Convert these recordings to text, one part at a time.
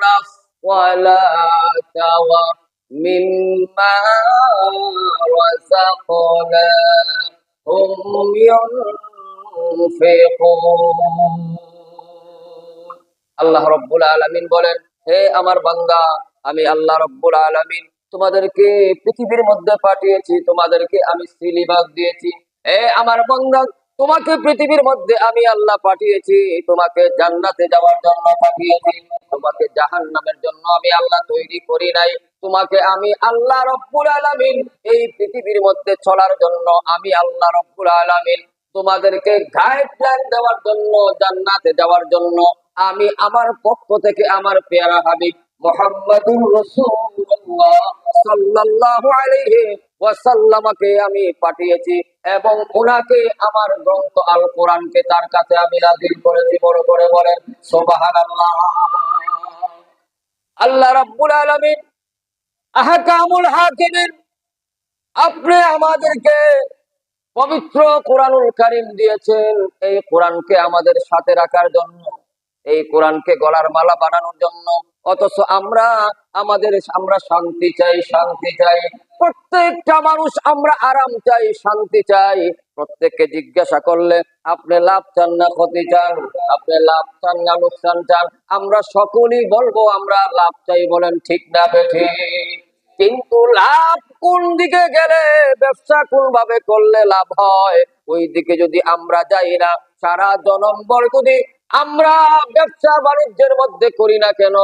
تخنف ولا تغف مما رزقناهم ينفقون আল্লাহ রব্বুল আলামিন বলেন, হে আমার বান্দা, আমি আল্লাহ রব্বুল আলামিন তোমাদেরকে পৃথিবীর মধ্যে পাঠিয়েছি, তোমাদেরকে আমি সিলিবাস দিয়েছি। হে আমার বান্দা, তোমাকে পৃথিবীর মধ্যে আমি আল্লাহ পাঠিয়েছি, তোমাকে জান্নাতে যাওয়ার জন্য পাঠিয়েছি, তোমাকে জাহান্নামের জন্য আমি আল্লাহ তৈরি করি নাই। তোমাকে আমি আল্লাহ রব্বুল আলামিন এই পৃথিবীর মধ্যে চলার জন্য আমি আল্লাহ রব্বুল আলামিন তোমাদেরকে গাইডলাইন দেওয়ার জন্য, জান্নাতে যাওয়ার জন্য আমি আমার পক্ষ থেকে আমার পেয়ারা হাবিব মুহাম্মাদুর রাসূলুল্লাহ সাল্লাল্লাহু আলাইহি ওয়াসাল্লামকে আমি পাঠিয়েছি এবং উনাকে আমার গ্রন্থ আল কোরআনকে তার কাছে আমি নাযিল করেছি। বড় করে বলেন সুবহানাল্লাহ। আল্লাহ রাব্বুল আলামিন আহকামুল হাকিমিন আপনি আমাদেরকে পবিত্র কোরআনুল কারীম দিয়েছেন, এই কোরআনকে আমাদের সাথে রাখার জন্য, এই কোরআনকে গলার মালা বানানোর জন্য। অথচ আমরা শান্তি চাই, শান্তি চাই, প্রত্যেকটা মানুষ আমরা আরাম চাই, শান্তি চাই। প্রত্যেককে জিজ্ঞাসা করলে আপনি লাভ চান না ক্ষতি চান, আপনি লাভ চান না লোকসান চান, আমরা সকলেই বলবো আমরা লাভ চাই। বলেন ঠিক না বেঠিক? কিন্তু লাভ কোন দিকে গেলে, ব্যবসা কোন ভাবে করলে লাভ হয়, ওই দিকে যদি আমরা যাই না, সারা জনম্বর যদি আমরা ব্যবসা বাণিজ্যের মধ্যে করি না কেন,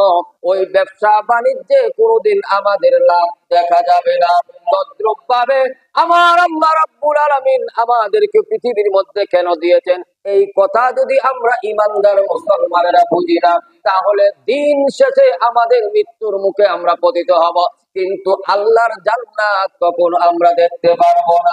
ওই ব্যবসা বাণিজ্যে কোনোদিন আমাদের লাভ দেখা যাবে না। তদ্রূপ ভাবে আমার আল্লাহ রাব্বুল আলামিন আমাদেরকে পৃথিবীর মধ্যে কেন দিয়েছেন, এই কথা যদি আমরা ইমানদার মুসলমানেরা বুঝি না, তাহলে দিন শেষে আমাদের মৃত্যুর মুখে আমরা পতিত হব, কিন্তু আল্লাহর জান্নাত কখনো আমরা দেখতে পারবো না।